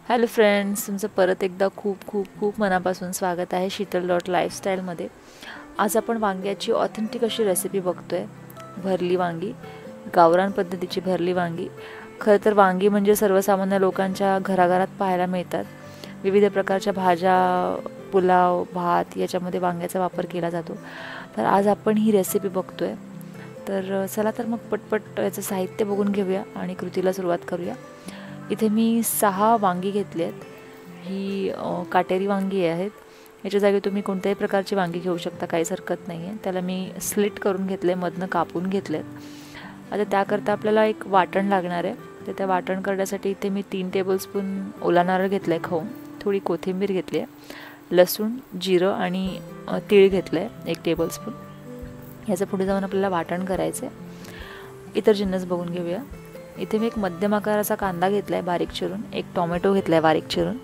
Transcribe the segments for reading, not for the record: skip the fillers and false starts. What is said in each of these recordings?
Hello friends, तुमचं परत एकदा खूप खूप खूप मनापासून स्वागत आहे शीतल डॉट लाईफस्टाईलमध्ये. आज आपण वांग्याची ऑथेंटिक अशी रेसिपी बघतो आहे. भरली वांगी, गावरान पद्धतीची भरली वांगी. खरं तर वांगी म्हणजे सर्वसामान्य लोकांच्या घराघरात पाहायला मिळतात. विविध प्रकारच्या भाज्या, पुलाव, भात याच्यामध्ये वांग्याचा वापर केला जातो. तर आज आपण ही रेसिपी बघतो आहे. तर चला तर मग पटपट याचं साहित्य बघून घेऊया आणि कृतीला सुरुवात करूया. इथे मी 6 वांगी घेतली आहेत. ही काटेरी वांगी आहेत. याच्या जागी तुम्ही कोणत्याही प्रकारची वांगी घेऊ शकता, काहीच हरकत नाही आहे. त्याला मी स्लिट करून घेतले, मधनं कापून घेतलेत. आता त्याकरता आपल्याला एक वाटण लागणार आहे. तर त्या वाटण करण्यासाठी इथे मी 3 टेबलस्पून ओला नारळ घेतला आहे खवून, थोडी कोथिंबीर घेतली आहे, लसूण, जिरं आणि तीळ घेतलं आहे 1 टेबलस्पून. ह्याचं पुढे जाऊन आपल्याला वाटण करायचं आहे. इतर जिन्नस बघून घेऊया. इथे मी एक मध्यम आकाराचा कांदा घेतला आहे बारीक चिरून, एक टोमॅटो घेतला आहे बारीक चिरून,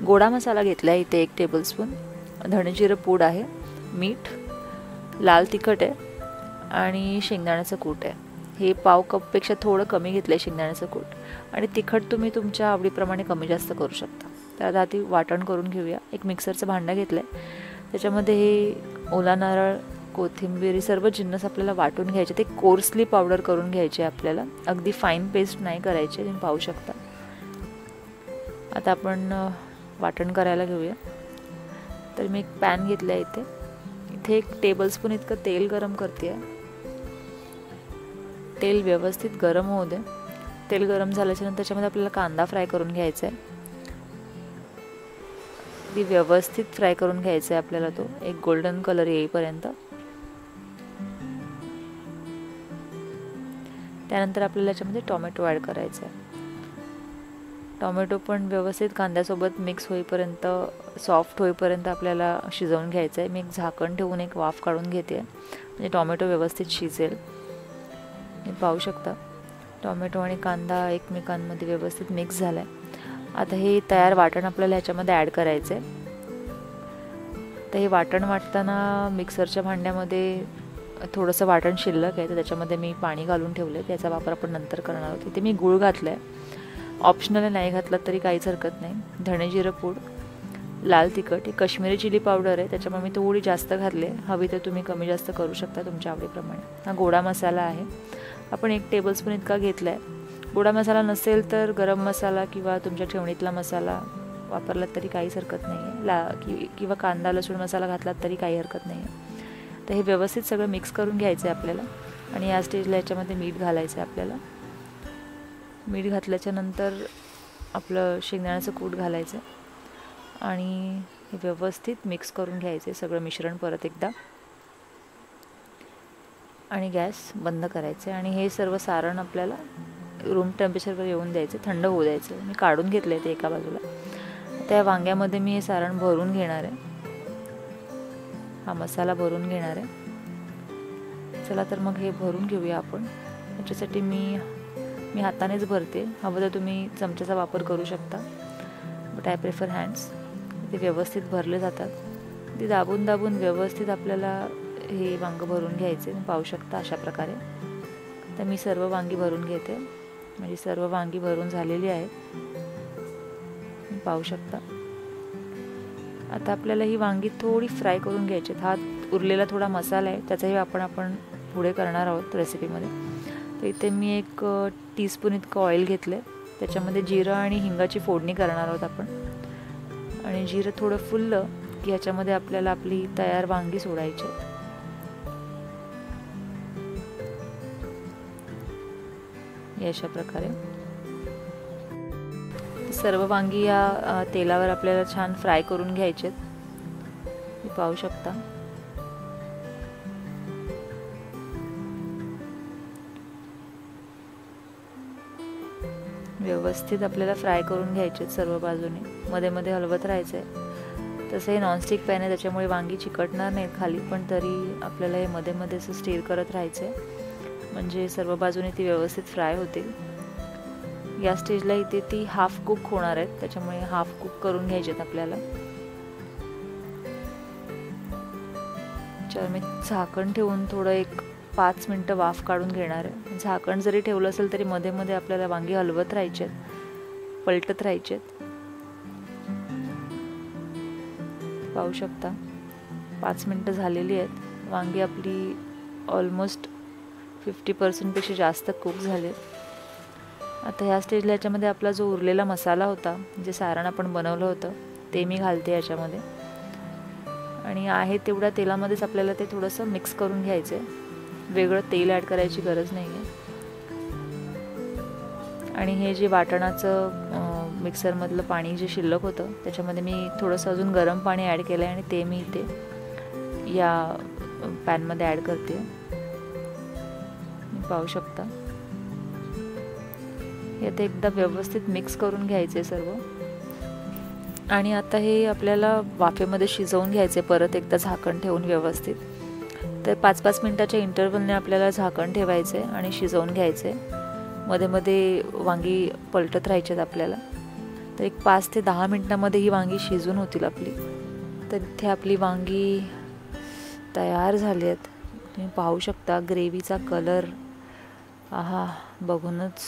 गोडा मसाला घेतला आहे इथे 1 टेबलस्पून, धणेजिरं पूड आहे, मीठ, लाल तिखट आहे आणि शेंगदाण्याचं कूट आहे. हे पाव कपपेक्षा थोडं कमी घेतलं आहे शेंगदाण्याचं कूट. आणि तिखट तुम्ही तुमच्या आवडीप्रमाणे कमी जास्त करू शकता. तर आता आधी वाटण करून घेऊया. एक मिक्सरचं भांडं घेतलं आहे, त्याच्यामध्ये हे ओला नारळ, कोथिंबीर, सर्व जिन्नस आपल्याला वाटून घ्यायचे. ते कोर्सली पावडर करून घ्यायचे आपल्याला, अगदी फाईन पेस्ट नाही करायचे, तुम्ही पाहू शकता. आता आपण वाटण करायला घेऊया. तर मी एक पॅन घेतला आहे इथे 1 टेबलस्पून इतकं तेल गरम करते आहे. तेल व्यवस्थित गरम होऊ दे. तेल गरम झाल्याच्यानंतर त्याच्यामध्ये आपल्याला कांदा फ्राय करून घ्यायचा आहे. ती व्यवस्थित फ्राय करून घ्यायचा आहे आपल्याला, तो एक गोल्डन कलर येईपर्यंत. त्यानंतर आपल्याला याच्यामध्ये टोमॅटो ॲड करायचा आहे. टोमॅटो पण व्यवस्थित कांद्यासोबत मिक्स होईपर्यंत, सॉफ्ट होईपर्यंत आपल्याला शिजवून घ्यायचं आहे. मी एक झाकण ठेवून एक वाफ काढून घेते, म्हणजे टोमॅटो व्यवस्थित शिजेल. मी पाहू शकता टोमॅटो आणि कांदा एकमेकांमध्ये व्यवस्थित मिक्स झाला आहे. आता हे तयार वाटण आपल्याला ह्याच्यामध्ये ॲड करायचं आहे. तर हे वाटण वाटताना मिक्सरच्या भांड्यामध्ये थोडंसं वाटण शिल्लक आहे, तर त्याच्यामध्ये मी पाणी घालून ठेवलं आहे. त्याचा वापर आपण नंतर करणार आहोत. इथे मी गूळ घातला आहे. ऑप्शनल नाही घातला तरी काहीच हरकत नाही. धणेजिरं पूड, लाल तिखट, ही काश्मीरी चिली पावडर आहे, त्याच्यामुळे मी थोडी जास्त घातली आहे. हवी तर तुम्ही कमी जास्त करू शकता तुमच्या आवडीप्रमाणे. हा गोडा मसाला आहे, आपण 1 टेबलस्पून इतका घेतला आहे. गोडा मसाला नसेल तर गरम मसाला किंवा तुमच्या ठेवणीतला मसाला वापरलात तरी काहीच हरकत नाही आहे. किंवा कांदा लसूण मसाला घातलात तरी काही हरकत नाही आहे. तर हे व्यवस्थित सगळं मिक्स करून घ्यायचं आहे आपल्याला. आणि या स्टेजला याच्यामध्ये मीठ घालायचं आहे आपल्याला. मीठ घातल्याच्यानंतर आपलं शेंगदाण्याचं कूट घालायचं आणि हे व्यवस्थित मिक्स करून घ्यायचं आहे सगळं मिश्रण परत एकदा. आणि गॅस बंद करायचं आहे आणि हे सर्व सारण आपल्याला रूम टेम्परेचरवर येऊन द्यायचं, थंड होऊ द्यायचं. मी काढून घेतलं आहे ते एका बाजूला. त्या वांग्यामध्ये मी हे सारण भरून घेणार आहे, हा मसाला भरून घेणार आहे. चला तर मग हे भरून घेऊया आपण. याच्यासाठी मी हातानेच भरते, हवं तर तुम्ही चमच्याचा वापर करू शकता, बट आय प्रेफर हँड्स. ते व्यवस्थित भरले जातात. ते दाबून दाबून व्यवस्थित आपल्याला हे वांगं भरून घ्यायचे. पाहू शकता अशा प्रकारे. तर मी सर्व वांगी भरून घेते, म्हणजे सर्व वांगी भरून झालेली आहेत, पाहू शकता. आता आपल्याला ही वांगी थोडी फ्राय करून घ्यायची. हा उरलेला थोडा मसाला आहे, त्याचाही आपण पुढे करणार आहोत रेसिपीमध्ये. तर इथे मी 1 टीस्पून इतकं ऑइल घेतलं आहे, त्याच्यामध्ये जिरं आणि हिंगाची फोडणी करणार आहोत आपण. आणि जिरं थोडं फुललं की ह्याच्यामध्ये आपल्याला आपली तयार वांगी सोडायची. अशा प्रकारे सर्व वांगी या तेलावर आपल्याला छान फ्राय करून घ्यायचे. हे पाहू शकता. व्यवस्थित आपल्याला फ्राय करून घ्यायचे सर्व बाजूने, मध्ये मध्ये हलवत राहायचं आहे. तसं हे नॉनस्टिक पॅन आहे, त्याच्यामुळे वांगी चिकटणार नाहीत खाली, पण तरी आपल्याला हे मध्ये मध्ये असं स्टीर करत राहायचं आहे, म्हणजे सर्व बाजूने ती व्यवस्थित फ्राय होते. या स्टेजला इथे ती हाफ कुक होणार आहेत, त्याच्यामुळे हाफ कुक करून घ्यायचेत आपल्याला. मी झाकण ठेवून थोडं 5 मिनटं वाफ काढून घेणार आहे. झाकण जरी ठेवलं असेल तरी मध्ये मध्ये आपल्याला वांगी हलवत राहायचे आहेत, पलटत राहायचे आहेत. पाहू शकता 5 मिनटं झालेली आहेत. वांगी आपली ऑलमोस्ट 50% पेक्षा जास्त कुक झाले. आता ह्या स्टेजला याच्यामध्ये आपला जो उरलेला मसाला होता, जे सारण आपण बनवलं होतं, ते मी घालते याच्यामध्ये. आणि आहे तेवढ्या तेलामध्येच आपल्याला ते थोडंसं मिक्स करून घ्यायचं आहे. वेगळं तेल ॲड करायची गरज नाही आहे. आणि हे जे वाटणाचं मिक्सरमधलं पाणी जे शिल्लक होतं, त्याच्यामध्ये मी थोडंसं अजून गरम पाणी ॲड केलं आहे आणि ते मी इथे या पॅनमध्ये ॲड करते. पाहू शकता. हे आता एकदा व्यवस्थित मिक्स करून घ्यायचे सर्व. आणि आता हे आपल्याला वाफेमध्ये शिजवून घ्यायचे परत एकदा झाकण ठेवून व्यवस्थित. तर 5-5 मिनटाच्या इंटरवलने आपल्याला झाकण ठेवायचे आणि शिजवून घ्यायचे. मध्ये मध्ये वांगी पलटत राहायचे आपल्याला. तर एक 5 ते 10 मिनटामध्ये ही वांगी शिजून होतील आपली. तर इथे आपली वांगी तयार झाली आहेत. तुम्ही पाहू शकता ग्रेव्हीचा कलर. आहा, बघूनच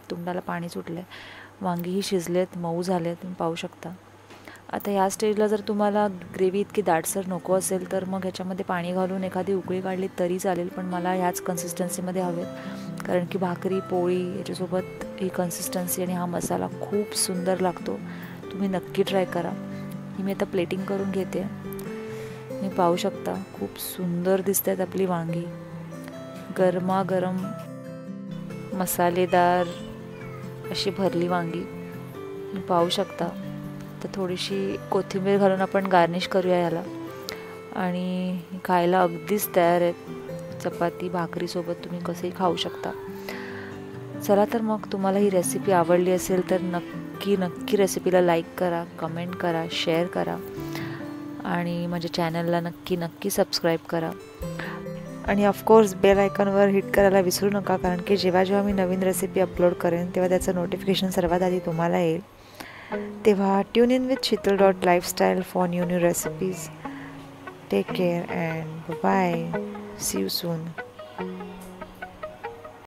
तोंडाला पाणी सुटलं आहे. वांगीही शिजलेत, मऊ झाले, तुम्ही पाहू शकता. आता ह्या स्टेजला जर तुम्हाला ग्रेव्ही इतकी दाटसर नको असेल तर मग ह्याच्यामध्ये पाणी घालून एखादी उकळी काढली तरी चालेल, पण मला ह्याच कन्सिस्टन्सीमध्ये हवेत. कारण की भाकरी पोळी याच्यासोबत ही कन्सिस्टन्सी आणि हा मसाला खूप सुंदर लागतो. तुम्ही नक्की ट्राय करा. ही मी आता प्लेटिंग करून घेते. तुम्ही पाहू शकता खूप सुंदर दिसत आहेत आपली वांगी. गरमागरम मसालेदार अशी भरली वांगी तुम्ही पाहू शकता. तर थोडीशी कोथिंबीर घालून आपण गार्निश करूया याला. आणि खायला अगदीच तयार आहेत. चपाती भाकरीसोबत तुम्ही कसंही खाऊ शकता. चला तर मग तुम्हाला ही रेसिपी आवडली असेल तर नक्की रेसिपीला लाईक करा, कमेंट करा, शेअर करा आणि माझ्या चॅनलला नक्की सबस्क्राईब करा. आणि ऑफकोर्स बेल आयकॉनवर हिट करायला विसरू नका, कारण की जेव्हा मी नवीन रेसिपी अपलोड करेन तेव्हा त्याचं नोटिफिकेशन सर्वात आधी तुम्हाला येईल. तेव्हा ट्यून इन विथ शीतल.lifestyle for new recipes. Take care and bye. See you soon.